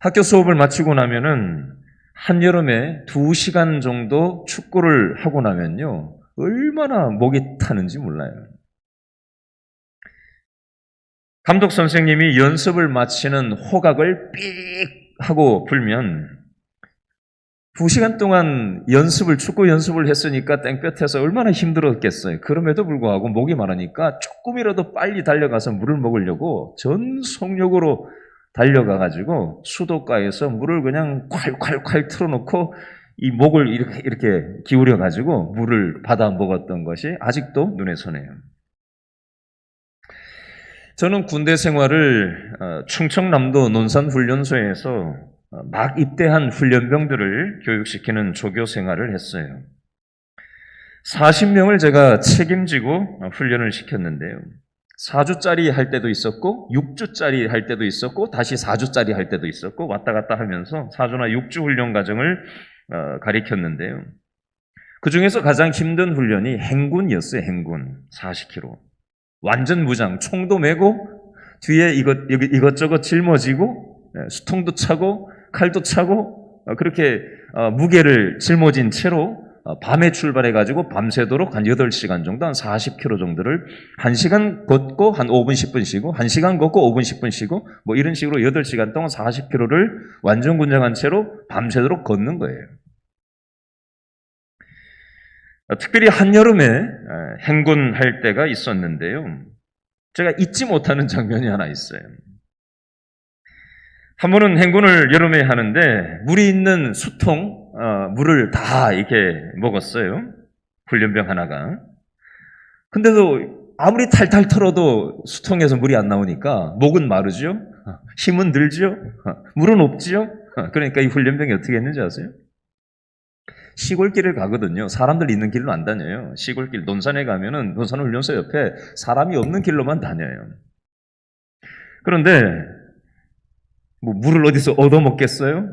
학교 수업을 마치고 나면은 한여름에 2시간 정도 축구를 하고 나면요, 얼마나 목이 타는지 몰라요. 감독 선생님이 연습을 마치는 호각을 삑 하고 불면 2시간 동안 축구 연습을 했으니까 땡볕에서 얼마나 힘들었겠어요. 그럼에도 불구하고 목이 마르니까 조금이라도 빨리 달려가서 물을 먹으려고 전 속력으로 달려가가지고 수도가에서 물을 그냥 콸콸콸 틀어놓고 이 목을 이렇게 기울여가지고 물을 받아 먹었던 것이 아직도 눈에 선해요. 저는 군대 생활을 충청남도 논산훈련소에서 막 입대한 훈련병들을 교육시키는 조교 생활을 했어요. 40명을 제가 책임지고 훈련을 시켰는데요. 4주짜리 할 때도 있었고 6주짜리 할 때도 있었고 다시 4주짜리 할 때도 있었고 왔다 갔다 하면서 4주나 6주 훈련 과정을 가리켰는데요. 그중에서 가장 힘든 훈련이 행군이었어요. 행군 40km. 완전 무장, 총도 메고 뒤에 이것저것 짊어지고 수통도 차고 칼도 차고 그렇게 무게를 짊어진 채로 밤에 출발해가지고 밤새도록 한 8시간 정도, 한 40km 정도를 1시간 걷고 한 5분, 10분 쉬고 1시간 걷고 5분, 10분 쉬고 뭐 이런 식으로 8시간 동안 40km를 완전 군장한 채로 밤새도록 걷는 거예요. 특별히 한여름에 행군할 때가 있었는데요. 제가 잊지 못하는 장면이 하나 있어요. 한 번은 행군을 여름에 하는데 물이 있는 수통, 물을 다 이렇게 먹었어요. 훈련병 하나가. 근데도 아무리 탈탈 털어도 수통에서 물이 안 나오니까 목은 마르죠? 힘은 들죠? 물은 없지요? 그러니까 이 훈련병이 어떻게 했는지 아세요? 시골길을 가거든요. 사람들 있는 길로 안 다녀요. 시골길, 논산에 가면은 논산훈련소 옆에 사람이 없는 길로만 다녀요. 그런데 뭐 물을 어디서 얻어먹겠어요?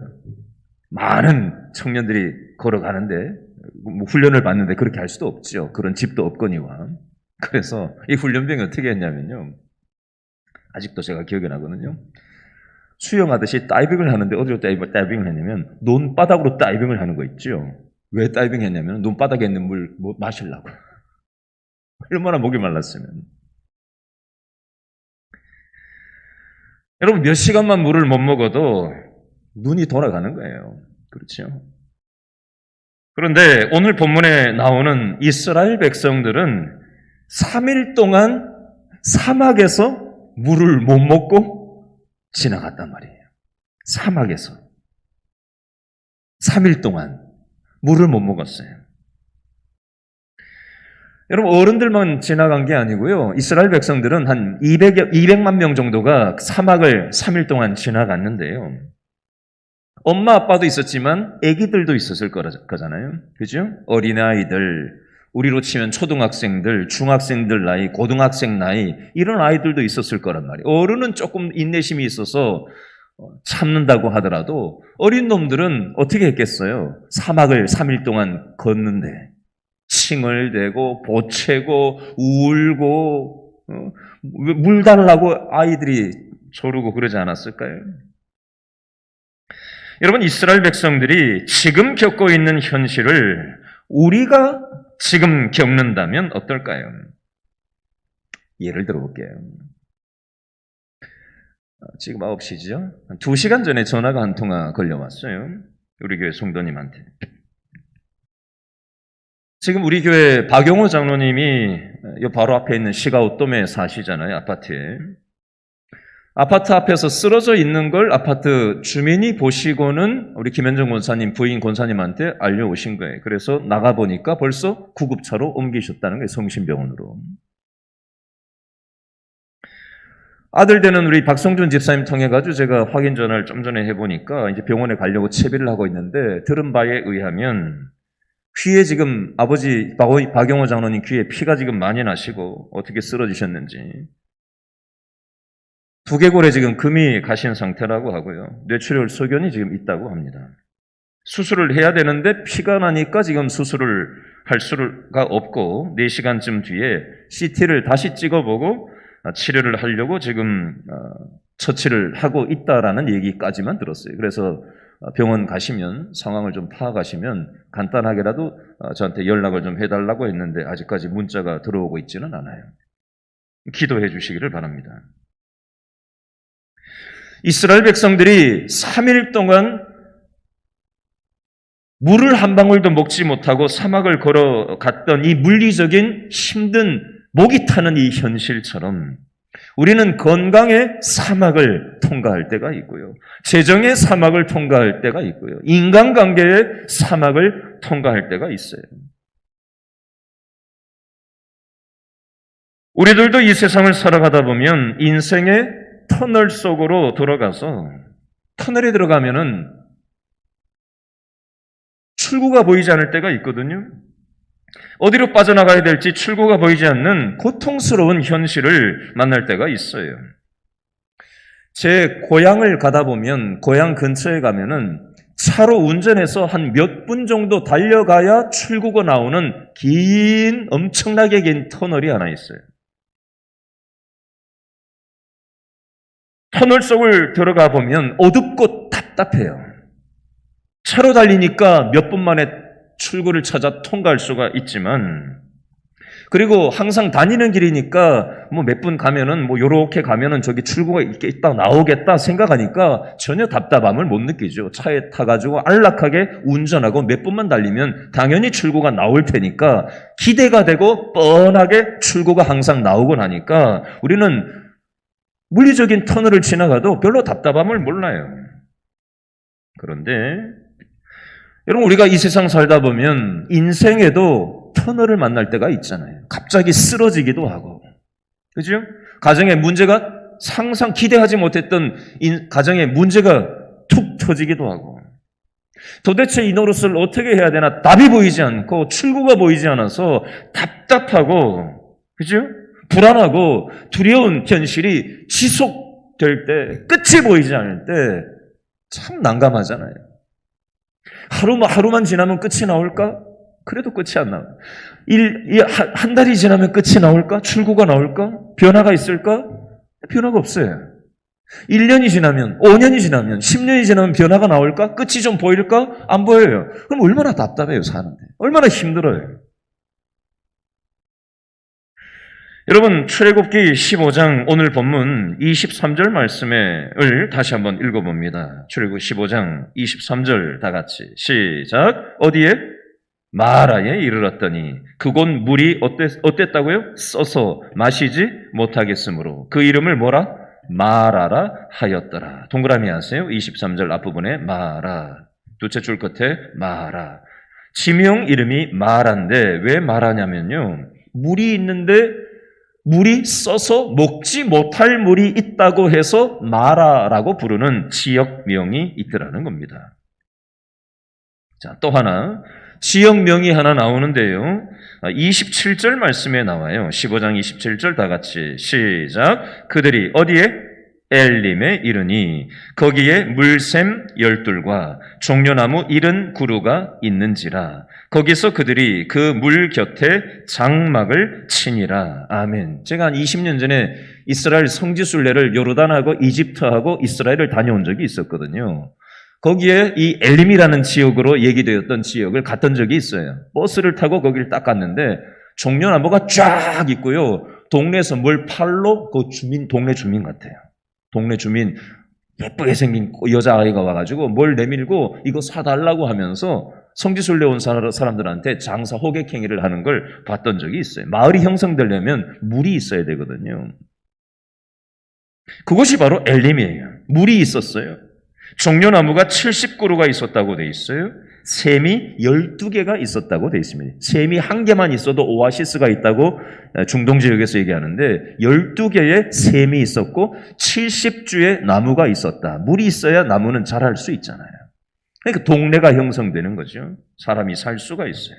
많은 청년들이 걸어가는데 뭐 훈련을 받는데 그렇게 할 수도 없죠. 그런 집도 없거니와. 그래서 이 훈련병이 어떻게 했냐면요. 아직도 제가 기억이 나거든요. 수영하듯이 다이빙을 하는데 어디로 다이빙을 했냐면 논바닥으로 다이빙을 하는 거 있죠. 왜 다이빙 했냐면 논바닥에 있는 물 마시려고. 얼마나 목이 말랐으면. 여러분 몇 시간만 물을 못 먹어도 눈이 돌아가는 거예요. 그렇죠? 그런데 오늘 본문에 나오는 이스라엘 백성들은 3일 동안 사막에서 물을 못 먹고 지나갔단 말이에요. 사막에서 3일 동안 물을 못 먹었어요. 여러분 어른들만 지나간 게 아니고요. 이스라엘 백성들은 한 200만 명 정도가 사막을 3일 동안 지나갔는데요. 엄마 아빠도 있었지만 아기들도 있었을 거잖아요. 그죠? 어린아이들, 우리로 치면 초등학생들, 중학생들 나이, 고등학생 나이 이런 아이들도 있었을 거란 말이에요. 어른은 조금 인내심이 있어서 참는다고 하더라도 어린 놈들은 어떻게 했겠어요? 사막을 3일 동안 걷는데 칭을 대고 보채고 울고 물 달라고 아이들이 조르고 그러지 않았을까요? 여러분 이스라엘 백성들이 지금 겪고 있는 현실을 우리가 지금 겪는다면 어떨까요? 예를 들어볼게요. 지금 9시죠? 2시간 전에 전화가 한 통화 걸려왔어요. 우리 교회 성도님한테. 지금 우리 교회 박용호 장로님이 바로 앞에 있는 시가오돔에 사시잖아요. 아파트에. 아파트 앞에서 쓰러져 있는 걸 아파트 주민이 보시고는 우리 김현정 권사님, 부인 권사님한테 알려오신 거예요. 그래서 나가보니까 벌써 구급차로 옮기셨다는 거예요. 성심병원으로. 아들 되는 우리 박성준 집사님 통해가지고 제가 확인 전화를 좀 전에 해보니까 이제 병원에 가려고 채비를 하고 있는데 들은 바에 의하면 귀에 지금 아버지 박용호 장로님 귀에 피가 지금 많이 나시고 어떻게 쓰러지셨는지 두개골에 지금 금이 가신 상태라고 하고요. 뇌출혈 소견이 지금 있다고 합니다. 수술을 해야 되는데 피가 나니까 지금 수술을 할 수가 없고 4시간쯤 뒤에 CT를 다시 찍어보고 치료를 하려고 지금 처치를 하고 있다라는 얘기까지만 들었어요. 그래서 병원 가시면 상황을 좀 파악하시면 간단하게라도 저한테 연락을 좀 해달라고 했는데 아직까지 문자가 들어오고 있지는 않아요. 기도해 주시기를 바랍니다. 이스라엘 백성들이 3일 동안 물을 한 방울도 먹지 못하고 사막을 걸어갔던 이 물리적인 힘든 목이 타는 이 현실처럼 우리는 건강의 사막을 통과할 때가 있고요. 재정의 사막을 통과할 때가 있고요. 인간관계의 사막을 통과할 때가 있어요. 우리들도 이 세상을 살아가다 보면 인생의 터널 속으로 들어가서 터널에 들어가면은 출구가 보이지 않을 때가 있거든요. 어디로 빠져나가야 될지 출구가 보이지 않는 고통스러운 현실을 만날 때가 있어요. 제 고향을 가다 보면 고향 근처에 가면은 차로 운전해서 한 몇 분 정도 달려가야 출구가 나오는 긴 엄청나게 긴 터널이 하나 있어요. 터널 속을 들어가 보면 어둡고 답답해요. 차로 달리니까 몇 분 만에 출구를 찾아 통과할 수가 있지만, 그리고 항상 다니는 길이니까 뭐 몇 분 가면은 뭐 요렇게 가면은 저기 출구가 있다 나오겠다 생각하니까 전혀 답답함을 못 느끼죠. 차에 타가지고 안락하게 운전하고 몇 분만 달리면 당연히 출구가 나올 테니까 기대가 되고 뻔하게 출구가 항상 나오고 나니까 우리는 물리적인 터널을 지나가도 별로 답답함을 몰라요. 그런데 여러분, 우리가 이 세상 살다 보면 인생에도 터널을 만날 때가 있잖아요. 갑자기 쓰러지기도 하고, 그죠? 가정에 문제가 상상 기대하지 못했던 가정에 문제가 툭 터지기도 하고, 도대체 이 노릇을 어떻게 해야 되나 답이 보이지 않고 출구가 보이지 않아서 답답하고, 그죠? 불안하고 두려운 현실이 지속될 때, 끝이 보이지 않을 때 참 난감하잖아요. 하루만 지나면 끝이 나올까? 그래도 끝이 안 나와요. 한 달이 지나면 끝이 나올까? 출구가 나올까? 변화가 있을까? 변화가 없어요. 1년이 지나면, 5년이 지나면, 10년이 지나면 변화가 나올까? 끝이 좀 보일까? 안 보여요. 그럼 얼마나 답답해요, 사는데. 얼마나 힘들어요. 여러분, 출애굽기 15장 오늘 본문 23절 말씀을 다시 한번 읽어봅니다. 출애굽 15장 23절 다 같이 시작. 어디에? 마라에 이르렀더니 그곳 물이 어땠다고요? 써서 마시지 못하겠으므로 그 이름을 뭐라? 마라라 하였더라. 동그라미 하세요. 23절 앞부분에 마라, 두째 줄 끝에 마라. 지명 이름이 마라인데 왜 마라냐면요, 물이 있는데 물이 써서 먹지 못할 물이 있다고 해서 마라라고 부르는 지역명이 있더라는 겁니다. 자, 또 하나 지역명이 하나 나오는데요. 27절 말씀에 나와요. 15장 27절 다 같이 시작. 그들이 어디에? 엘림에 이르니 거기에 물샘 12과 종려나무 70그루가 있는지라. 거기서 그들이 그 물 곁에 장막을 치니라. 아멘. 제가 한 20년 전에 이스라엘 성지순례를 요르단하고 이집트하고 이스라엘을 다녀온 적이 있었거든요. 거기에 이 엘림이라는 지역으로 얘기되었던 지역을 갔던 적이 있어요. 버스를 타고 거기를 딱 갔는데 종려나무가 쫙 있고요. 동네에서 뭘 팔로 그 동네 주민 같아요. 동네 주민 예쁘게 생긴 여자아이가 와가지고 뭘 내밀고 이거 사달라고 하면서 성지순례 온 사람들한테 장사 호객 행위를 하는 걸 봤던 적이 있어요. 마을이 형성되려면 물이 있어야 되거든요. 그것이 바로 엘림이에요. 물이 있었어요. 종려나무가 70그루가 있었다고 돼 있어요. 샘이 12개가 있었다고 돼 있습니다. 샘이 한 개만 있어도 오아시스가 있다고 중동 지역에서 얘기하는데 12개의 샘이 있었고 70주의 나무가 있었다. 물이 있어야 나무는 자랄 수 있잖아요. 그러니까 동네가 형성되는 거죠. 사람이 살 수가 있어요.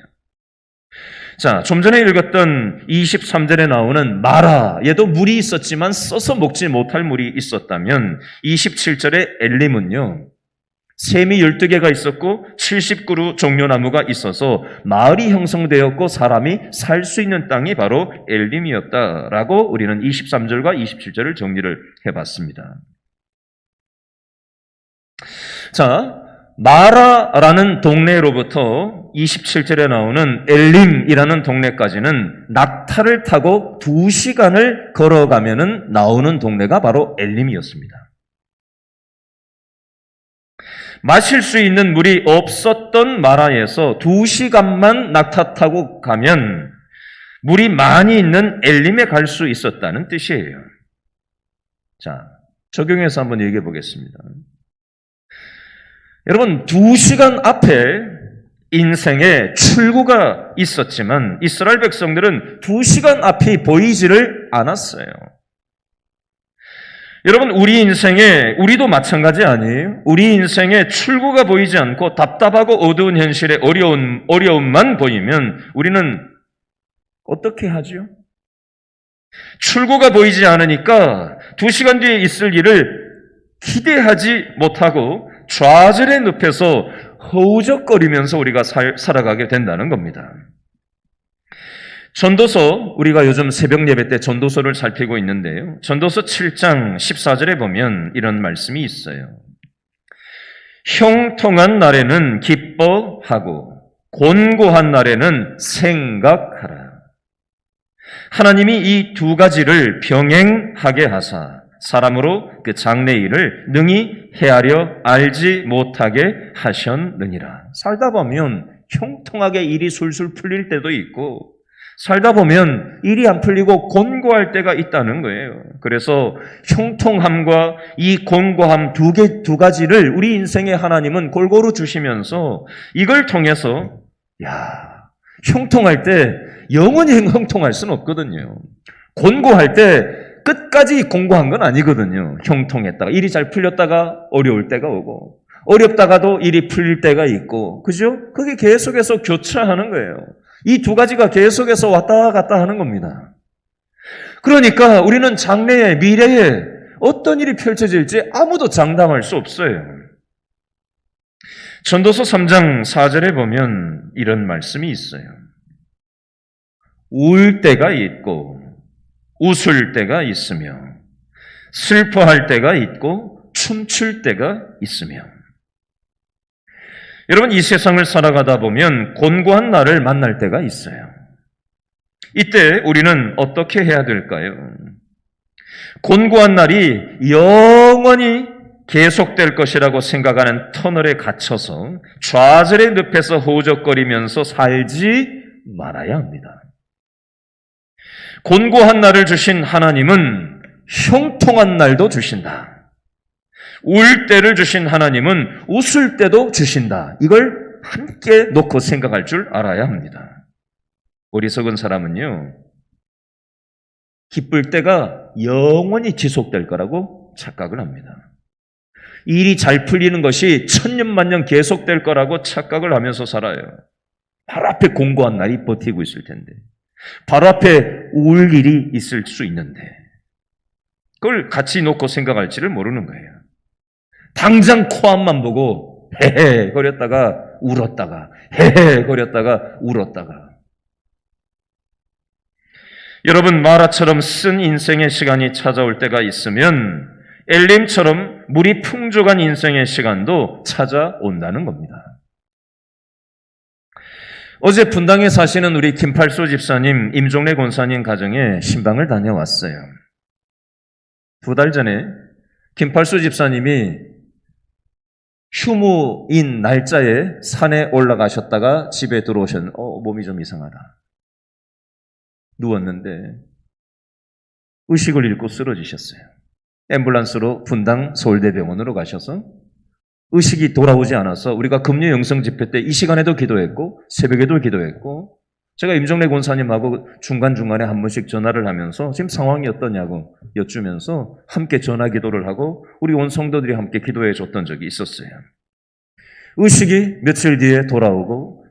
자, 좀 전에 읽었던 23절에 나오는 마라, 얘도 물이 있었지만 써서 먹지 못할 물이 있었다면 27절의 엘림은요, 샘이 12개가 있었고 70그루 종려나무가 있어서 마을이 형성되었고 사람이 살 수 있는 땅이 바로 엘림이었다라고 우리는 23절과 27절을 정리를 해봤습니다. 자, 마라라는 동네로부터 27절에 나오는 엘림이라는 동네까지는 낙타를 타고 2시간을 걸어가면은 나오는 동네가 바로 엘림이었습니다. 마실 수 있는 물이 없었던 마라에서 2시간만 낙타 타고 가면 물이 많이 있는 엘림에 갈 수 있었다는 뜻이에요. 자, 적용해서 한번 얘기해 보겠습니다. 여러분, 2시간 앞에 인생에 출구가 있었지만 이스라엘 백성들은 2시간 앞이 보이지를 않았어요. 여러분, 우리 인생에, 우리도 마찬가지 아니에요? 우리 인생에 출구가 보이지 않고 답답하고 어두운 현실에 어려움만 보이면 우리는 어떻게 하죠? 출구가 보이지 않으니까 2시간 뒤에 있을 일을 기대하지 못하고 좌절의 늪에서 허우적거리면서 우리가 살아가게 된다는 겁니다. 전도서, 우리가 요즘 새벽 예배 때 전도서를 살피고 있는데요. 전도서 7장 14절에 보면 이런 말씀이 있어요. 형통한 날에는 기뻐하고 곤고한 날에는 생각하라. 하나님이 이 2가지를 병행하게 하사 사람으로 그 장래일을 능히 헤아려 알지 못하게 하셨느니라. 살다 보면 형통하게 일이 술술 풀릴 때도 있고 살다 보면 일이 안 풀리고 곤고할 때가 있다는 거예요. 그래서 형통함과 이 곤고함 두 가지를 우리 인생에 하나님은 골고루 주시면서 이걸 통해서 형통할 때 영원히 형통할 수는 없거든요. 곤고할 때 끝까지 곤고한 건 아니거든요. 형통했다가 일이 잘 풀렸다가 어려울 때가 오고 어렵다가도 일이 풀릴 때가 있고, 그죠? 그게 계속해서 교차하는 거예요. 이 2가지가 계속해서 왔다 갔다 하는 겁니다. 그러니까 우리는 장래에, 미래에 어떤 일이 펼쳐질지 아무도 장담할 수 없어요. 전도서 3장 4절에 보면 이런 말씀이 있어요. 울 때가 있고 웃을 때가 있으며 슬퍼할 때가 있고 춤출 때가 있으며. 여러분, 이 세상을 살아가다 보면 곤고한 날을 만날 때가 있어요. 이때 우리는 어떻게 해야 될까요? 곤고한 날이 영원히 계속될 것이라고 생각하는 터널에 갇혀서 좌절의 늪에서 허우적거리면서 살지 말아야 합니다. 곤고한 날을 주신 하나님은 형통한 날도 주신다. 울 때를 주신 하나님은 웃을 때도 주신다. 이걸 함께 놓고 생각할 줄 알아야 합니다. 어리석은 사람은요, 기쁠 때가 영원히 지속될 거라고 착각을 합니다. 일이 잘 풀리는 것이 천년만년 계속될 거라고 착각을 하면서 살아요. 바로 앞에 곤고한 날이 버티고 있을 텐데, 바로 앞에 울 일이 있을 수 있는데 그걸 같이 놓고 생각할지를 모르는 거예요. 당장 코앞만 보고 헤헤 거렸다가 울었다가 헤헤 거렸다가 울었다가. 여러분, 마라처럼 쓴 인생의 시간이 찾아올 때가 있으면 엘림처럼 물이 풍족한 인생의 시간도 찾아온다는 겁니다. 어제 분당에 사시는 우리 김팔소 집사님, 임종래 권사님 가정에 신방을 다녀왔어요. 2달 전에 김팔소 집사님이 휴무인 날짜에 산에 올라가셨다가 집에 들어오셨는데 몸이 좀 이상하다. 누웠는데 의식을 잃고 쓰러지셨어요. 앰뷸런스로 분당 서울대병원으로 가셔서 의식이 돌아오지 않아서 우리가 금요 영성 집회 때 이 시간에도 기도했고 새벽에도 기도했고, 제가 임종래 권사님하고 중간중간에 한 번씩 전화를 하면서 지금 상황이 어떠냐고 여쭈면서 함께 전화 기도를 하고 우리 온 성도들이 함께 기도해 줬던 적이 있었어요. 의식이 며칠 뒤에 돌아오고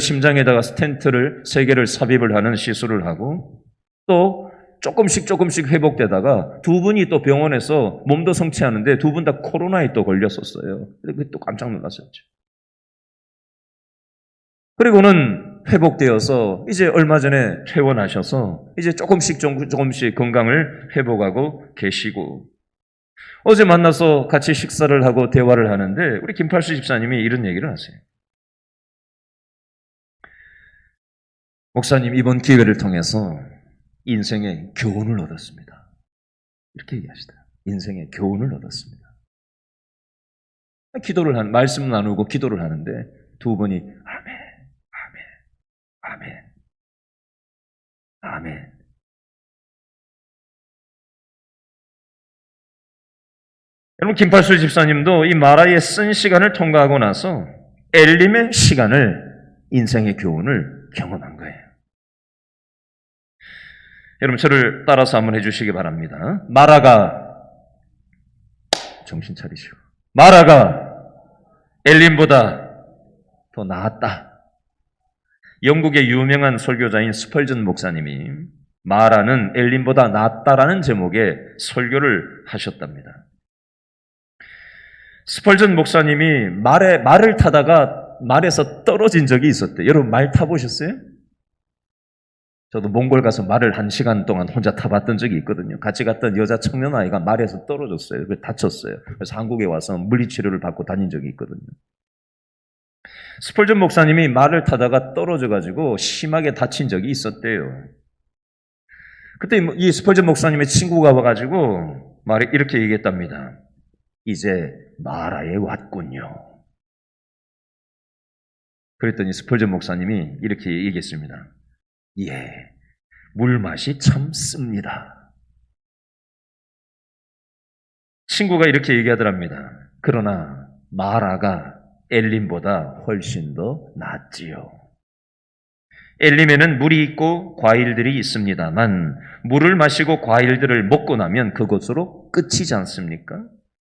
심장에다가 스텐트를 3개를 삽입을 하는 시술을 하고 또 조금씩 회복되다가 2분이 또 병원에서 몸도 성취하는데 2분 다 코로나에 또 걸렸었어요. 그게 또 깜짝 놀랐었죠. 그리고는 회복되어서 이제 얼마 전에 퇴원하셔서 이제 조금씩 건강을 회복하고 계시고, 어제 만나서 같이 식사를 하고 대화를 하는데 우리 김팔수 집사님이 이런 얘기를 하세요. 목사님, 이번 기회를 통해서 인생의 교훈을 얻었습니다. 이렇게 얘기하시더라고요. 인생의 교훈을 얻었습니다. 말씀 나누고 기도를 하는데 두 분이 아멘, 아멘, 아멘, 아멘. 여러분, 김팔수 집사님도 이 마라의 쓴 시간을 통과하고 나서 엘림의 시간을, 인생의 교훈을 경험한 거예요. 여러분, 저를 따라서 한번 해주시기 바랍니다. 마라가, 정신 차리시오. 마라가 엘림보다 더 나았다. 영국의 유명한 설교자인 스펄전 목사님이 마라는 엘림보다 낫다라는 제목의 설교를 하셨답니다. 스펄전 목사님이 말을 타다가 말에서 떨어진 적이 있었대요. 여러분, 말 타보셨어요? 저도 몽골 가서 말을 1시간 동안 혼자 타봤던 적이 있거든요. 같이 갔던 여자 청년 아이가 말에서 떨어졌어요. 그래서 다쳤어요. 그래서 한국에 와서 물리치료를 받고 다닌 적이 있거든요. 스펄전 목사님이 말을 타다가 떨어져가지고 심하게 다친 적이 있었대요. 그때 이 스펄전 목사님의 친구가 와가지고 이렇게 얘기했답니다. 이제 마라에 왔군요. 그랬더니 스펄전 목사님이 이렇게 얘기했습니다. 예, 물맛이 참 씁니다. 친구가 이렇게 얘기하더랍니다. 그러나 마라가 엘림보다 훨씬 더 낫지요. 엘림에는 물이 있고 과일들이 있습니다만 물을 마시고 과일들을 먹고 나면 그것으로 끝이지 않습니까?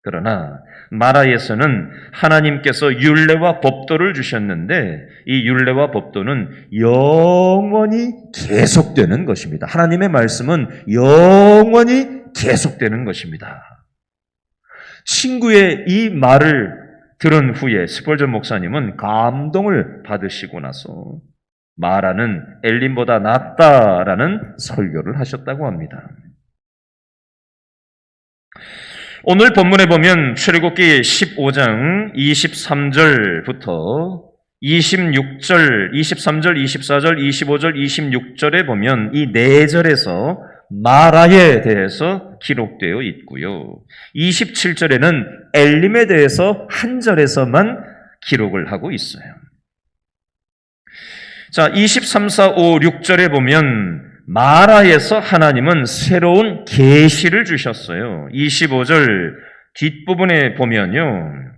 그러나 마라에서는 하나님께서 율례와 법도를 주셨는데 이 율례와 법도는 영원히 계속되는 것입니다. 하나님의 말씀은 영원히 계속되는 것입니다. 친구의 이 말을 들은 후에 스펄전 목사님은 감동을 받으시고 나서 마라는 엘림보다 낫다라는 설교를 하셨다고 합니다. 오늘 본문에 보면 출애굽기 15장 23절부터 26절, 23절, 24절, 25절, 26절에 보면 이 4절에서 마라에 대해서 기록되어 있고요. 27절에는 엘림에 대해서 한 절에서만 기록을 하고 있어요. 자, 23, 4, 5, 6절에 보면 마라에서 하나님은 새로운 계시를 주셨어요. 25절 뒷부분에 보면요.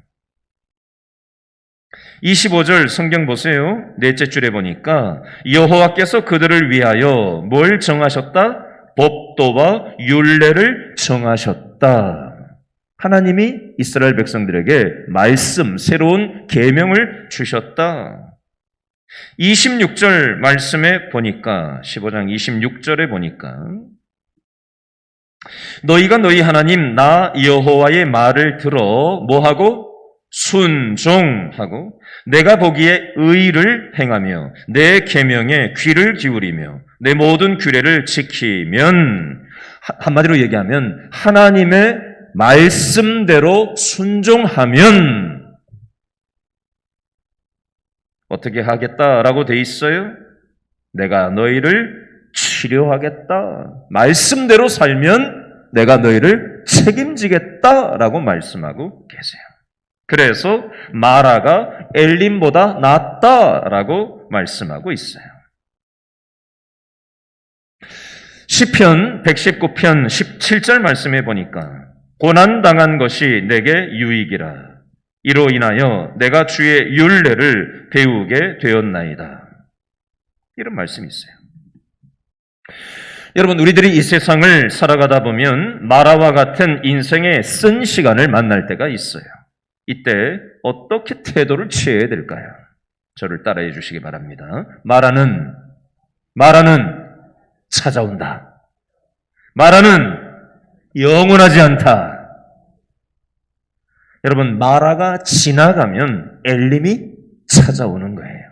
25절 성경 보세요. 넷째 줄에 보니까 여호와께서 그들을 위하여 뭘 정하셨다? 법도와 율례를 정하셨다. 하나님이 이스라엘 백성들에게 말씀, 새로운 계명을 주셨다. 26절 말씀에 보니까 15장 26절에 보니까 너희가 너희 하나님 나 여호와의 말을 들어 뭐하고? 순종하고 내가 보기에 의를 행하며 내 계명에 귀를 기울이며 내 모든 규례를 지키면, 한마디로 얘기하면 하나님의 말씀대로 순종하면 어떻게 하겠다라고 돼 있어요? 내가 너희를 치료하겠다. 말씀대로 살면 내가 너희를 책임지겠다라고 말씀하고 계세요. 그래서 마라가 엘림보다 낫다라고 말씀하고 있어요. 시편 119편 17절 말씀해 보니까 고난당한 것이 내게 유익이라. 이로 인하여 내가 주의 율례를 배우게 되었나이다. 이런 말씀이 있어요. 여러분, 우리들이 이 세상을 살아가다 보면 마라와 같은 인생의 쓴 시간을 만날 때가 있어요. 이때 어떻게 태도를 취해야 될까요? 저를 따라해 주시기 바랍니다. 마라는 찾아온다. 마라는 영원하지 않다. 여러분, 마라가 지나가면 엘림이 찾아오는 거예요.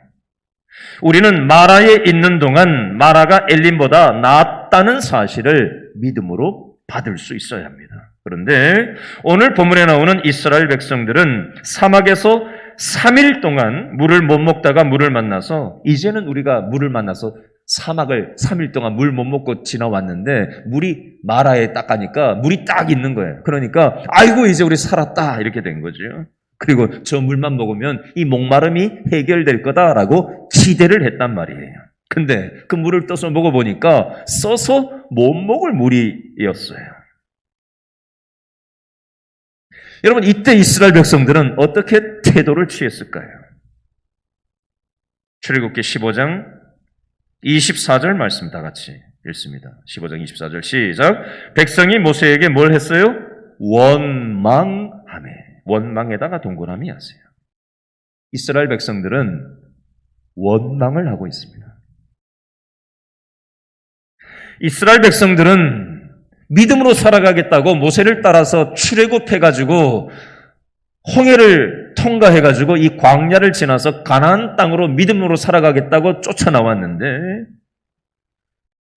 우리는 마라에 있는 동안 마라가 엘림보다 낫다는 사실을 믿음으로 받을 수 있어야 합니다. 그런데 오늘 본문에 나오는 이스라엘 백성들은 사막에서 3일 동안 물을 못 먹다가 물을 만나서 이제는 우리가 물을 만나서 사막을 3일 동안 물 못 먹고 지나왔는데 물이 마라에 딱 가니까 물이 딱 있는 거예요. 그러니까 아이고 이제 우리 살았다 이렇게 된 거죠. 그리고 저 물만 먹으면 이 목마름이 해결될 거다라고 기대를 했단 말이에요. 근데 그 물을 떠서 먹어보니까 써서 못 먹을 물이었어요. 여러분 이때 이스라엘 백성들은 어떻게 태도를 취했을까요? 출애굽기 15장 24절 말씀 다 같이 읽습니다. 15장 24절 시작. 백성이 모세에게 뭘 했어요? 원망하매. 원망에다가 동그라미 하세요. 이스라엘 백성들은 원망을 하고 있습니다. 이스라엘 백성들은 믿음으로 살아가겠다고 모세를 따라서 출애굽해가지고 홍해를 통과해가지고 이 광야를 지나서 가나안 땅으로 믿음으로 살아가겠다고 쫓아나왔는데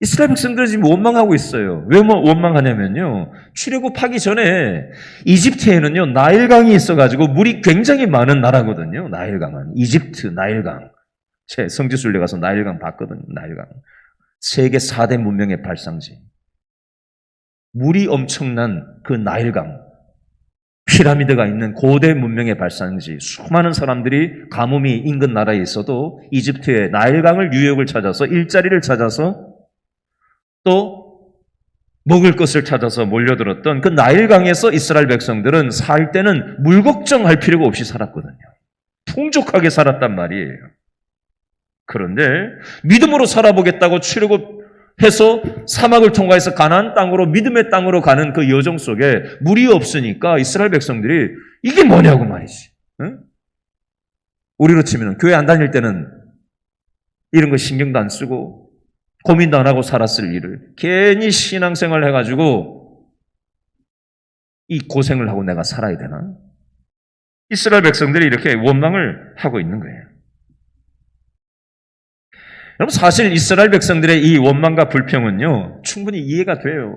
이스라엘 백성들은 지금 원망하고 있어요. 왜 원망하냐면요. 출애굽하기 전에 이집트에는요 나일강이 있어가지고 물이 굉장히 많은 나라거든요. 나일강은 이집트 나일강. 제 성지순례 가서 나일강 봤거든요. 나일강. 세계 4대 문명의 발상지. 물이 엄청난 그 나일강, 피라미드가 있는 고대 문명의 발상지, 수많은 사람들이 가뭄이 인근 나라에 있어도 이집트의 나일강을 유역을 찾아서 일자리를 찾아서 또 먹을 것을 찾아서 몰려들었던 그 나일강에서 이스라엘 백성들은 살 때는 물 걱정할 필요가 없이 살았거든요. 풍족하게 살았단 말이에요. 그런데 믿음으로 살아보겠다고 출애굽해서 사막을 통과해서 가나안 땅으로 믿음의 땅으로 가는 그 여정 속에 물이 없으니까 이스라엘 백성들이 이게 뭐냐고 말이지. 응? 우리로 치면 교회 안 다닐 때는 이런 거 신경도 안 쓰고 고민도 안 하고 살았을 일을 괜히 신앙생활 해가지고 이 고생을 하고 내가 살아야 되나? 이스라엘 백성들이 이렇게 원망을 하고 있는 거예요. 여러분 사실 이스라엘 백성들의 이 원망과 불평은요 충분히 이해가 돼요.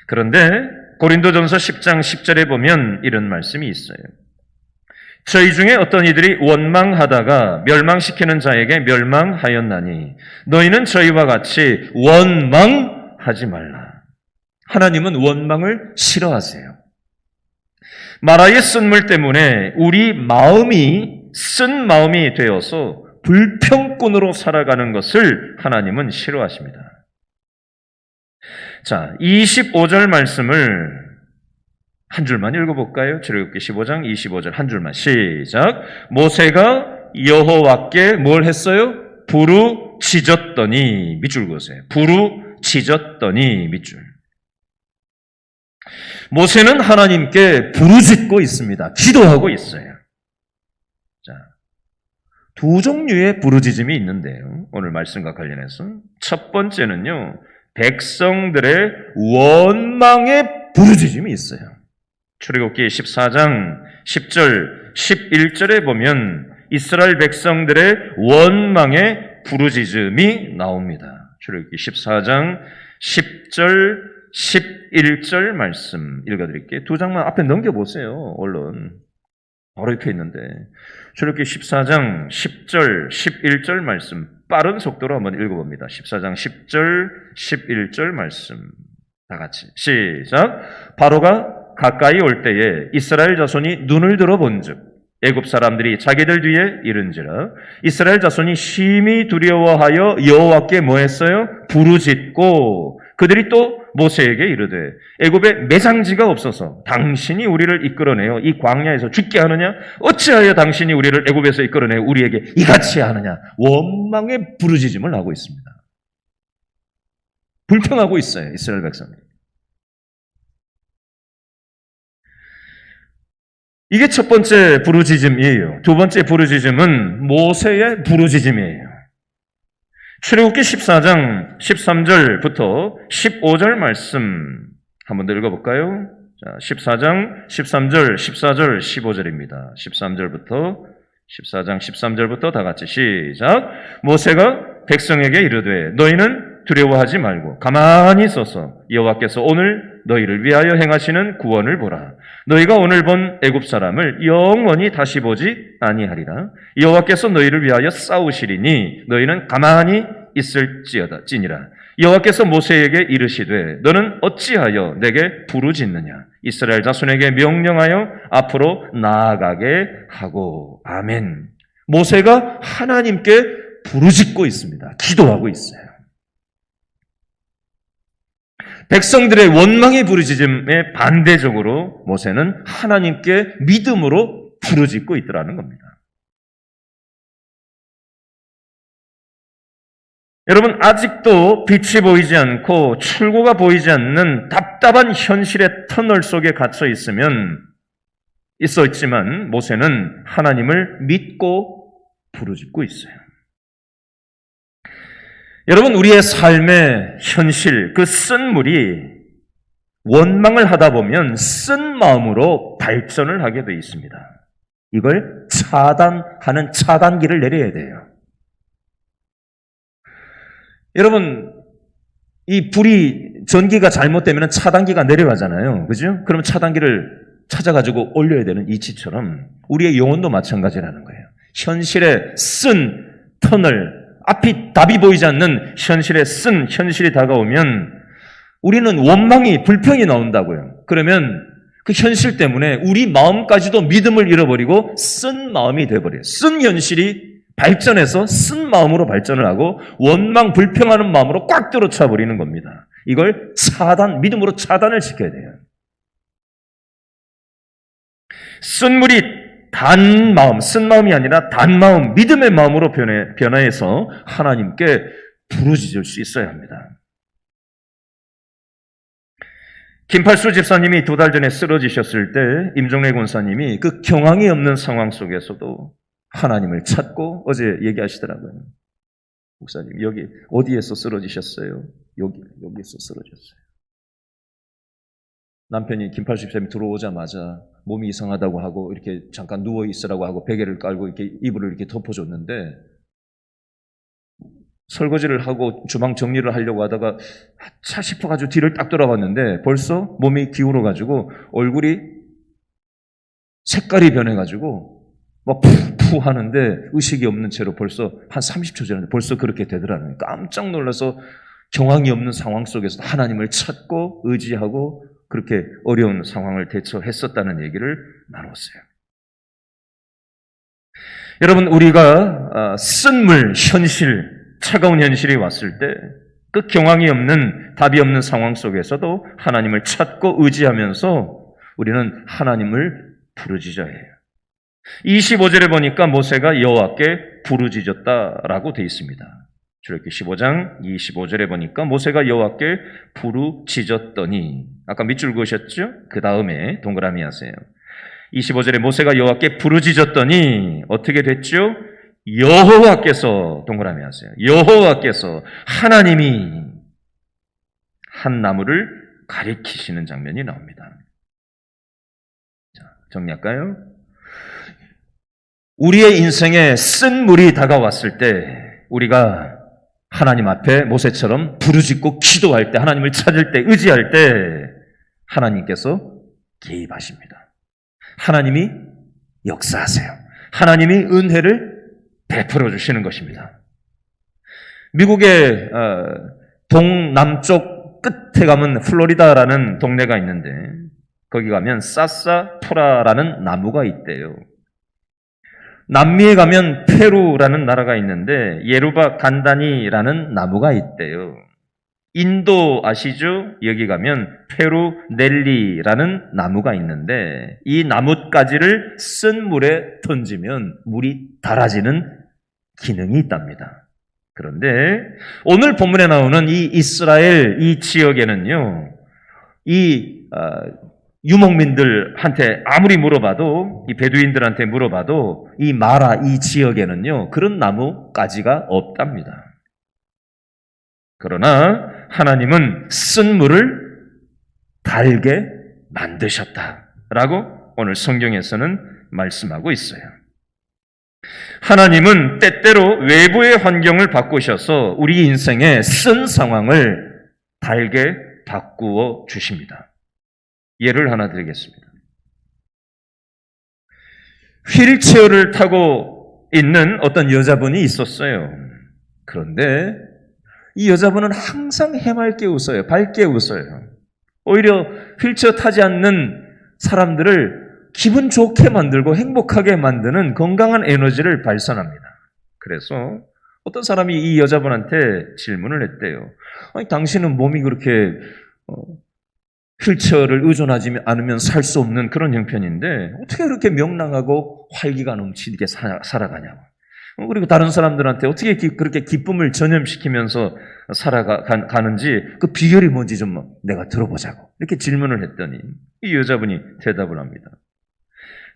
그런데 고린도전서 10장 10절에 보면 이런 말씀이 있어요. 저희 중에 어떤 이들이 원망하다가 멸망시키는 자에게 멸망하였나니 너희는 저희와 같이 원망하지 말라. 하나님은 원망을 싫어하세요. 마라의 쓴물 때문에 우리 마음이 쓴 마음이 되어서 불평꾼으로 살아가는 것을 하나님은 싫어하십니다. 자, 25절 말씀을 한 줄만 읽어볼까요? 출애굽기 15장 25절 한 줄만 시작. 모세가 여호와께 뭘 했어요? 부르짖었더니 밑줄 그으세요. 부르짖었더니 밑줄. 모세는 하나님께 부르짖고 있습니다. 기도하고 있어요. 자, 두 종류의 부르짖음이 있는데요. 오늘 말씀과 관련해서 첫 번째는요. 백성들의 원망의 부르짖음이 있어요. 출애굽기 14장 10절, 11절에 보면 이스라엘 백성들의 원망의 부르짖음이 나옵니다. 출애굽기 14장 10절, 11절 말씀 읽어드릴게요. 두 장만 앞에 넘겨보세요. 얼른. 바로 옆에 있는데. 출애굽기 14장 10절, 11절 말씀 빠른 속도로 한번 읽어봅니다. 14장 10절, 11절 말씀 다 같이 시작. 바로가 가까이 올 때에 이스라엘 자손이 눈을 들어 본즉 애굽 사람들이 자기들 뒤에 이른지라 이스라엘 자손이 심히 두려워하여 여호와께 뭐 했어요? 부르짖고 그들이 또 모세에게 이르되 애굽에 매장지가 없어서 당신이 우리를 이끌어내어 이 광야에서 죽게 하느냐? 어찌하여 당신이 우리를 애굽에서 이끌어내어 우리에게 이같이 하느냐? 원망의 부르짖음을 하고 있습니다. 불평하고 있어요. 이스라엘 백성들이. 이게 첫 번째 부르짖음이에요. 두 번째 부르짖음은 모세의 부르짖음이에요. 출애굽기 14장 13절부터 15절 말씀 한 번 더 읽어볼까요? 자, 14장 13절, 14절, 15절입니다. 14장 13절부터 다 같이 시작. 모세가 백성에게 이르되 너희는 두려워하지 말고 가만히 있어서 여호와께서 오늘 너희를 위하여 행하시는 구원을 보라. 너희가 오늘 본 애굽 사람을 영원히 다시 보지 아니하리라. 여호와께서 너희를 위하여 싸우시리니 너희는 가만히 있을지니라. 여호와께서 모세에게 이르시되 너는 어찌하여 내게 부르짖느냐. 이스라엘 자손에게 명령하여 앞으로 나아가게 하고. 아멘. 모세가 하나님께 부르짖고 있습니다. 기도하고 있어요. 백성들의 원망의 부르짖음에 반대적으로 모세는 하나님께 믿음으로 부르짖고 있더라는 겁니다. 여러분, 아직도 빛이 보이지 않고 출구가 보이지 않는 답답한 현실의 터널 속에 갇혀 있었지만 모세는 하나님을 믿고 부르짖고 있어요. 여러분, 우리의 삶의 현실, 그 쓴물이 원망을 하다 보면 쓴 마음으로 발전을 하게 되어 있습니다. 이걸 차단하는 차단기를 내려야 돼요. 여러분, 이 전기가 잘못되면 차단기가 내려가잖아요. 그죠? 그럼 차단기를 찾아가지고 올려야 되는 이치처럼 우리의 영혼도 마찬가지라는 거예요. 현실의 쓴 터널, 앞이 답이 보이지 않는 현실이 다가오면 우리는 원망이, 불평이 나온다고요. 그러면 그 현실 때문에 우리 마음까지도 믿음을 잃어버리고 쓴 마음이 돼버려요. 쓴 현실이 발전해서 쓴 마음으로 발전을 하고 원망, 불평하는 마음으로 꽉 들어차 버리는 겁니다. 이걸 믿음으로 차단을 시켜야 돼요. 쓴 마음이 아니라 단 마음, 믿음의 마음으로 변화해서 하나님께 부르짖을 수 있어야 합니다. 김팔수 집사님이 2달 전에 쓰러지셨을 때 임종래 권사님이 그 경황이 없는 상황 속에서도 하나님을 찾고 어제 얘기하시더라고요. 목사님, 여기 어디에서 쓰러지셨어요? 여기에서 쓰러졌어요. 남편이 김팔수 집사님이 들어오자마자 몸이 이상하다고 하고 이렇게 잠깐 누워 있으라고 하고 베개를 깔고 이렇게 이불을 이렇게 덮어줬는데 설거지를 하고 주방 정리를 하려고 하다가 차 싶어가지고 뒤를 딱 돌아봤는데 벌써 몸이 기울어가지고 얼굴이 색깔이 변해가지고 막 푸푸 하는데 의식이 없는 채로 벌써 한 30초 지났는데 벌써 그렇게 되더라고요. 깜짝 놀라서 경황이 없는 상황 속에서 하나님을 찾고 의지하고 그렇게 어려운 상황을 대처했었다는 얘기를 나눴어요. 여러분, 우리가 쓴물, 차가운 현실이 왔을 때 그 경황이 없는, 답이 없는 상황 속에서도 하나님을 찾고 의지하면서 우리는 하나님을 부르짖어야 해요. 25절에 보니까 모세가 여호와께 부르짖었다라고 되어 있습니다. 출애굽기 15장 25절에 보니까 모세가 여호와께 부르짖었더니, 아까 밑줄 그으셨죠? 그 다음에 동그라미 하세요. 25절에 모세가 여호와께 부르짖었더니 어떻게 됐죠? 여호와께서, 동그라미 하세요. 여호와께서, 하나님이 한 나무를 가리키시는 장면이 나옵니다. 자, 정리할까요? 우리의 인생에 쓴 물이 다가왔을 때 우리가 하나님 앞에 모세처럼 부르짖고 기도할 때, 하나님을 찾을 때, 의지할 때 하나님께서 개입하십니다. 하나님이 역사하세요. 하나님이 은혜를 베풀어 주시는 것입니다. 미국의 동남쪽 끝에 가면 플로리다라는 동네가 있는데 거기 가면 사사푸라라는 나무가 있대요. 남미에 가면 페루라는 나라가 있는데 예루바 간다니라는 나무가 있대요. 인도 아시죠? 여기 가면 페루 넬리라는 나무가 있는데 이 나뭇가지를 쓴 물에 던지면 물이 달아지는 기능이 있답니다. 그런데 오늘 본문에 나오는 이 이스라엘 이 지역에는요, 이 유목민들한테 아무리 물어봐도, 이 베두인들한테 물어봐도 이 마라 이 지역에는요 그런 나무가지가 없답니다. 그러나 하나님은 쓴 물을 달게 만드셨다라고 오늘 성경에서는 말씀하고 있어요. 하나님은 때때로 외부의 환경을 바꾸셔서 우리 인생의 쓴 상황을 달게 바꾸어 주십니다. 예를 하나 드리겠습니다. 휠체어를 타고 있는 어떤 여자분이 있었어요. 그런데 이 여자분은 항상 해맑게 웃어요. 밝게 웃어요. 오히려 휠체어 타지 않는 사람들을 기분 좋게 만들고 행복하게 만드는 건강한 에너지를 발산합니다. 그래서 어떤 사람이 이 여자분한테 질문을 했대요. 아니, 당신은 몸이 그렇게 휠체어를 의존하지 않으면 살 수 없는 그런 형편인데 어떻게 그렇게 명랑하고 활기가 넘치게 살아가냐고. 그리고 다른 사람들한테 어떻게 그렇게 기쁨을 전염시키면서 살아가는지 그 비결이 뭔지 좀 내가 들어보자고. 이렇게 질문을 했더니 이 여자분이 대답을 합니다.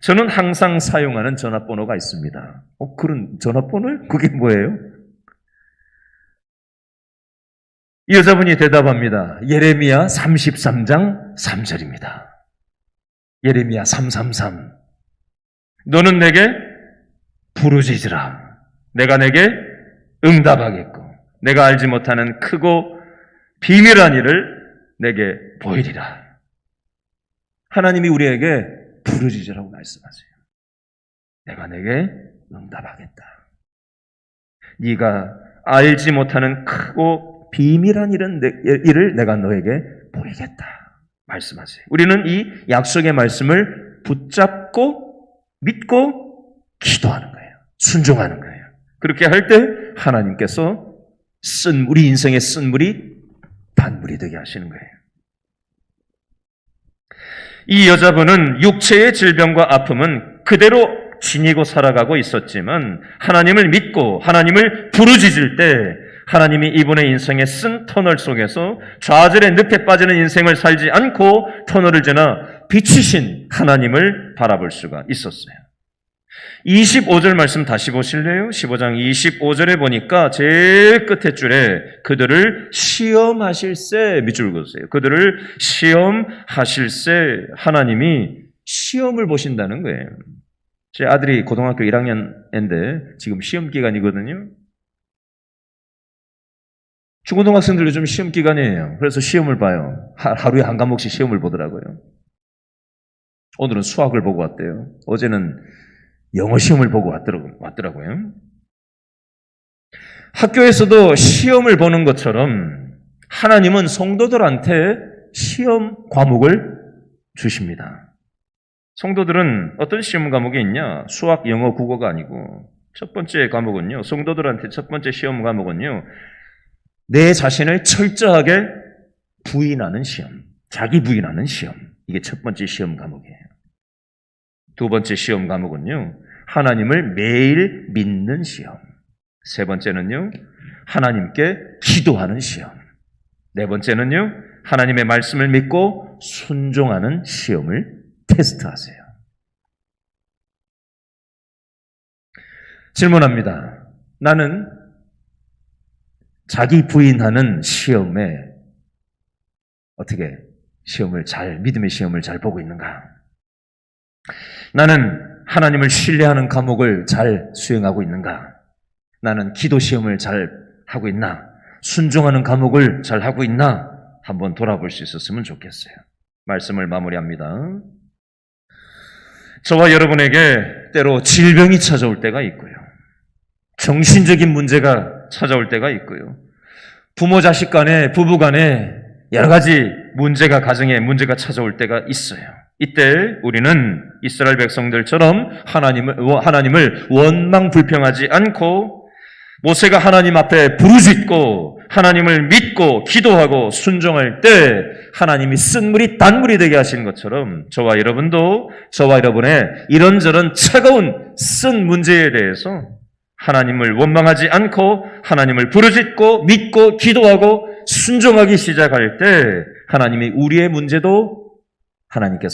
저는 항상 사용하는 전화번호가 있습니다. 그런 전화번호요? 그게 뭐예요? 이 여자분이 대답합니다. 예레미야 33장 3절입니다. 예레미야 333. 너는 내게 부르짖으라. 내가 내게 응답하겠고 내가 알지 못하는 크고 비밀한 일을 내게 보이리라. 하나님이 우리에게 부르짖으라고 말씀하세요. 내가 내게 응답하겠다. 네가 알지 못하는 크고 비밀한 일을 내가 너에게 보이겠다. 말씀하세요. 우리는 이 약속의 말씀을 붙잡고 믿고 기도하는 거예요. 순종하는 거예요. 그렇게 할 때 하나님께서 우리 인생의 쓴 물이 단물이 되게 하시는 거예요. 이 여자분은 육체의 질병과 아픔은 그대로 지니고 살아가고 있었지만 하나님을 믿고 하나님을 부르짖을 때 하나님이 이분의 인생의 쓴 터널 속에서 좌절의 늪에 빠지는 인생을 살지 않고 터널을 지나 빛이신 하나님을 바라볼 수가 있었어요. 25절 말씀 다시 보실래요? 15장 25절에 보니까 제일 끝에 줄에 그들을 시험하실세 밑줄 그으세요. 그들을 시험하실세. 하나님이 시험을 보신다는 거예요. 제 아들이 고등학교 1학년인데 지금 시험 기간이거든요. 중고등학생들도 좀 시험 기간이에요. 그래서 시험을 봐요. 하루에 한 과목씩 시험을 보더라고요. 오늘은 수학을 보고 왔대요. 어제는 영어 시험을 보고 왔더라고요. 학교에서도 시험을 보는 것처럼 하나님은 성도들한테 시험 과목을 주십니다. 성도들은 어떤 시험 과목이 있냐? 수학, 영어, 국어가 아니고 첫 번째 과목은요. 성도들한테 첫 번째 시험 과목은요. 내 자신을 철저하게 부인하는 시험, 자기 부인하는 시험. 이게 첫 번째 시험 과목이에요. 두 번째 시험 과목은요. 하나님을 매일 믿는 시험. 세 번째는요. 하나님께 기도하는 시험. 네 번째는요. 하나님의 말씀을 믿고 순종하는 시험을 테스트하세요. 질문합니다. 나는 자기 부인하는 시험에 어떻게 믿음의 시험을 잘 보고 있는가? 나는 하나님을 신뢰하는 과목을 잘 수행하고 있는가? 나는 기도 시험을 잘 하고 있나? 순종하는 과목을 잘 하고 있나? 한번 돌아볼 수 있었으면 좋겠어요. 말씀을 마무리합니다. 저와 여러분에게 때로 질병이 찾아올 때가 있고요. 정신적인 문제가 찾아올 때가 있고요. 부모 자식 간에 부부 간에 여러 가지 가정에 문제가 찾아올 때가 있어요. 이때 우리는 이스라엘 백성들처럼 하나님을 원망불평하지 않고 모세가 하나님 앞에 부르짖고 하나님을 믿고 기도하고 순종할 때 하나님이 쓴 물이 단물이 되게 하시는 것처럼 저와 여러분의 이런저런 차가운 쓴 문제에 대해서 하나님을 원망하지 않고 하나님을 부르짖고 믿고 기도하고 순종하기 시작할 때 하나님이 우리의 문제도 하나님께서